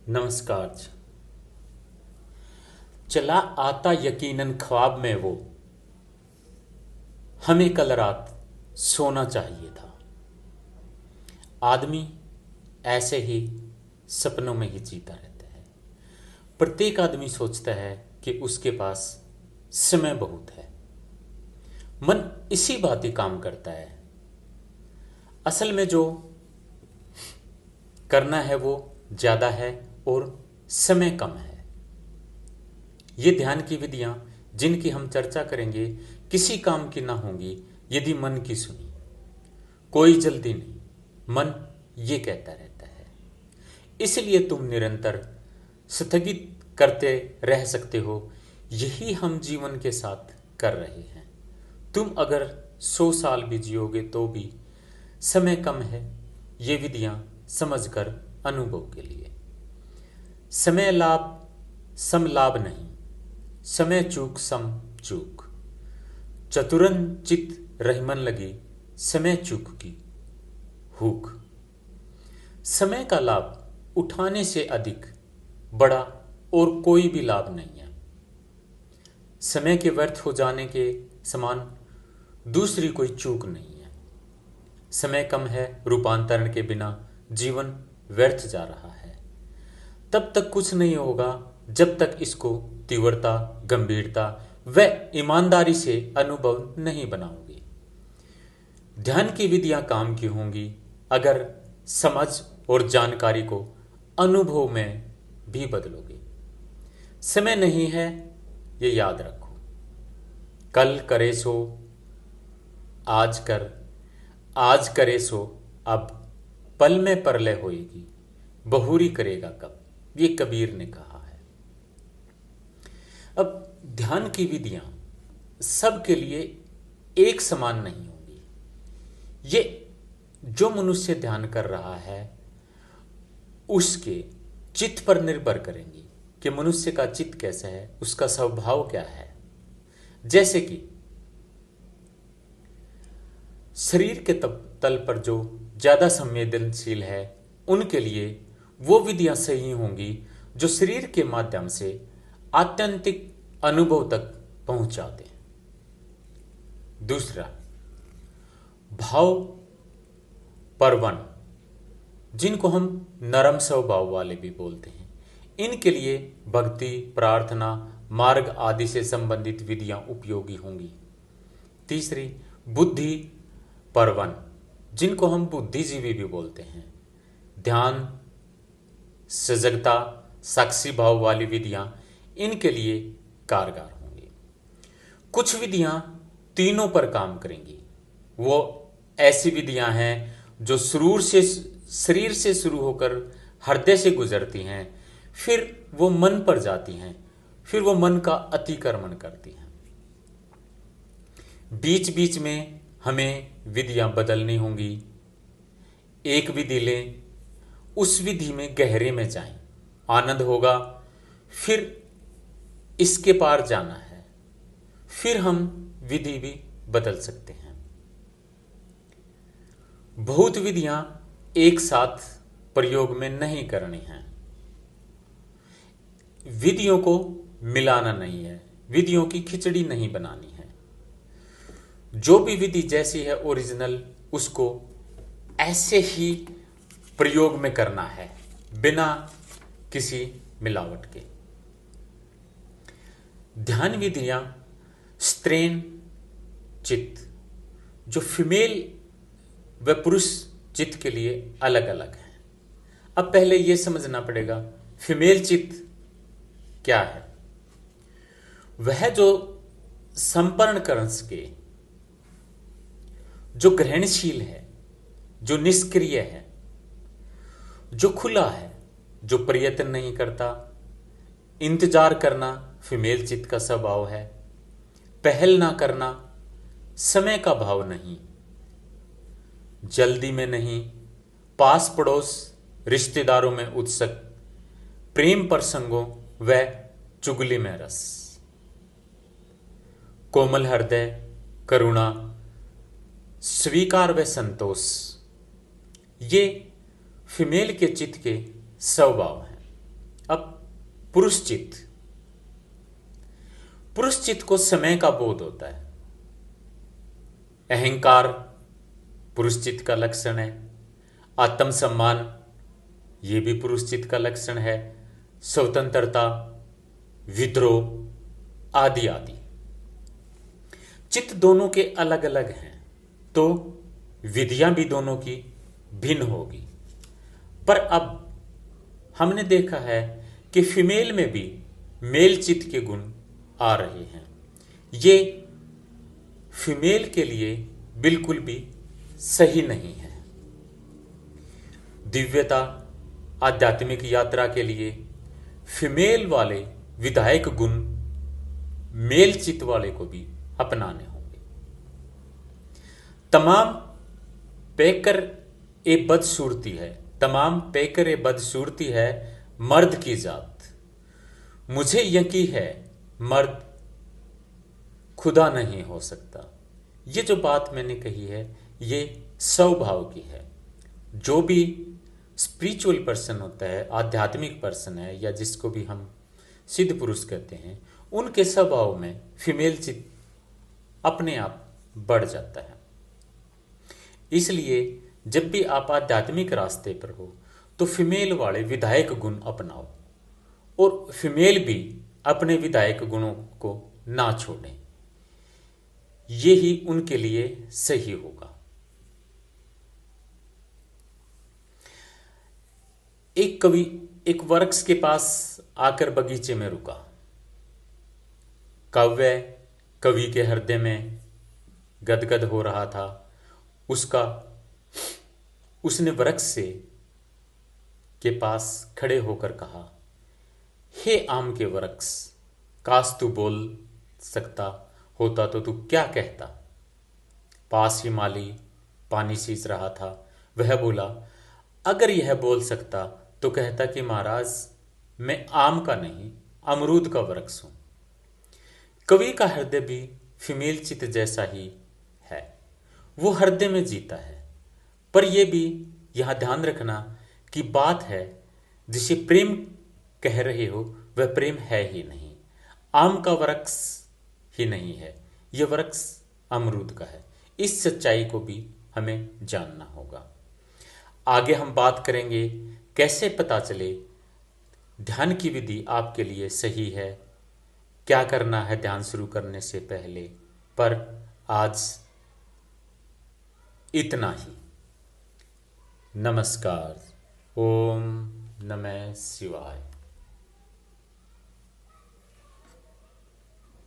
नमस्कार जी। चला आता यकीनन ख्वाब में वो, हमें कल रात सोना चाहिए था। आदमी ऐसे ही सपनों में ही जीता रहता है। प्रत्येक आदमी सोचता है कि उसके पास समय बहुत है। मन इसी बात ही काम करता है। असल में जो करना है वो ज़्यादा है और समय कम है। ये ध्यान की विधियां जिनकी हम चर्चा करेंगे किसी काम की ना होंगी यदि मन की सुनी। कोई जल्दी नहीं, मन ये कहता रहता है। इसलिए तुम निरंतर स्थगित करते रह सकते हो। यही हम जीवन के साथ कर रहे हैं। तुम अगर 100 साल भी जियोगे तो भी समय कम है। ये विधियां समझकर अनुभव के लिए। समय लाभ सम लाभ नहीं, समय चूक सम चूक। चतुरन चित रहमन लगी, समय चूक की हुक। समय का लाभ उठाने से अधिक बड़ा और कोई भी लाभ नहीं है। समय के व्यर्थ हो जाने के समान दूसरी कोई चूक नहीं है। समय कम है, रूपांतरण के बिना जीवन व्यर्थ जा रहा है। तब तक कुछ नहीं होगा जब तक इसको तीव्रता, गंभीरता व ईमानदारी से अनुभव नहीं बनाओगे। ध्यान की विधियां काम की होंगी अगर समझ और जानकारी को अनुभव में भी बदलोगे। समय नहीं है ये याद रखो। कल करे सो आज कर, आज करे सो अब, पल में परलय होएगी, बहुरी करेगा कब। ये कबीर ने कहा है। अब ध्यान की विधियां सबके लिए एक समान नहीं होंगी। ये जो मनुष्य ध्यान कर रहा है उसके चित्त पर निर्भर करेंगी कि मनुष्य का चित्त कैसा है, उसका स्वभाव क्या है। जैसे कि शरीर के तल पर जो ज्यादा संवेदनशील है उनके लिए वो विधियां सही होंगी जो शरीर के माध्यम से आत्यंतिक अनुभव तक पहुंचाते हैं। दूसरा, भाव परवन, जिनको हम नरम स्वभाव वाले भी बोलते हैं, इनके लिए भक्ति, प्रार्थना, मार्ग आदि से संबंधित विधियां उपयोगी होंगी। तीसरी, बुद्धि परवन, जिनको हम बुद्धिजीवी भी बोलते हैं, ध्यान, सजगता, साक्षी भाव वाली विधियां इनके लिए कारगर होंगी। कुछ विधियां तीनों पर काम करेंगी। वो ऐसी विधियां हैं जो शरीर से शुरू होकर हृदय से गुजरती हैं, फिर वो मन पर जाती हैं, फिर वो मन का अतिक्रमण करती हैं। बीच बीच में हमें विधियां बदलनी होंगी। एक विधि लें, उस विधि में गहरे में जाएं, आनंद होगा, फिर इसके पार जाना है, फिर हम विधि भी बदल सकते हैं। बहुत विधियां एक साथ प्रयोग में नहीं करनी है। विधियों को मिलाना नहीं है, विधियों की खिचड़ी नहीं बनानी है। जो भी विधि जैसी है ओरिजिनल, उसको ऐसे ही प्रयोग में करना है बिना किसी मिलावट के। ध्यान विधियां स्त्रीण चित्त, जो फीमेल व पुरुष चित्त के लिए अलग अलग है। अब पहले यह समझना पड़ेगा फीमेल चित्त क्या है। वह जो संपर्ण करंस के, जो ग्रहणशील है, जो निष्क्रिय है, जो खुला है, जो प्रयत्न नहीं करता। इंतजार करना फीमेल चित्त का स्वभाव है। पहल ना करना, समय का भाव नहीं, जल्दी में नहीं, पास पड़ोस रिश्तेदारों में उत्सुक, प्रेम प्रसंगों व चुगली में रस, कोमल हृदय, करुणा, स्वीकार व संतोष, ये फीमेल के चित्त के स्वभाव हैं। अब पुरुष चित्त, पुरुष चित्त को समय का बोध होता है। अहंकार पुरुष चित्त का लक्षण है। आत्मसम्मान ये भी पुरुष चित्त का लक्षण है। स्वतंत्रता, विद्रोह आदि आदि। चित्त दोनों के अलग अलग हैं तो विधियां भी दोनों की भिन्न होगी। पर अब हमने देखा है कि फीमेल में भी मेल चित्त के गुण आ रहे हैं। ये फीमेल के लिए बिल्कुल भी सही नहीं है। दिव्यता, आध्यात्मिक यात्रा के लिए फीमेल वाले विधायक गुण मेल चित्त वाले को भी अपनाने होंगे। तमाम पैकर ए बदसूरती है, तमाम पैकर ए बदसूरती है मर्द की जात। मुझे यकीन है मर्द खुदा नहीं हो सकता। ये जो बात मैंने कही है ये स्वभाव की है। जो भी स्पिरिचुअल पर्सन होता है, आध्यात्मिक पर्सन है, या जिसको भी हम सिद्ध पुरुष कहते हैं, उनके स्वभाव में फीमेल चित्त अपने आप बढ़ जाता है। इसलिए जब भी आप आध्यात्मिक रास्ते पर हो तो फीमेल वाले विधायक गुण अपनाओ और फीमेल भी अपने विधायक गुणों को ना छोड़ें। ये ही उनके लिए सही होगा। एक कवि एक वृक्ष के पास आकर बगीचे में रुका। काव्य कवि के हृदय में गदगद हो रहा था। उसने वृक्ष से के पास खड़े होकर कहा, हे आम के वृक्ष, काश तू बोल सकता होता तो तू क्या कहता। पास ही माली पानी सींच रहा था। वह बोला, अगर यह बोल सकता तो कहता कि महाराज मैं आम का नहीं अमरूद का वृक्ष हूं। कवि का हृदय भी फीमेल चित्त जैसा ही है। वो हृदय में जीता है। पर यह भी यहां ध्यान रखना कि बात है जिसे प्रेम कह रहे हो वह प्रेम है ही नहीं। आम का वृक्ष ही नहीं है, यह वृक्ष अमरूद का है। इस सच्चाई को भी हमें जानना होगा। आगे हम बात करेंगे कैसे पता चले ध्यान की विधि आपके लिए सही है, क्या करना है ध्यान शुरू करने से पहले। पर आज इतना ही। नमस्कार। ओम नमः शिवाय।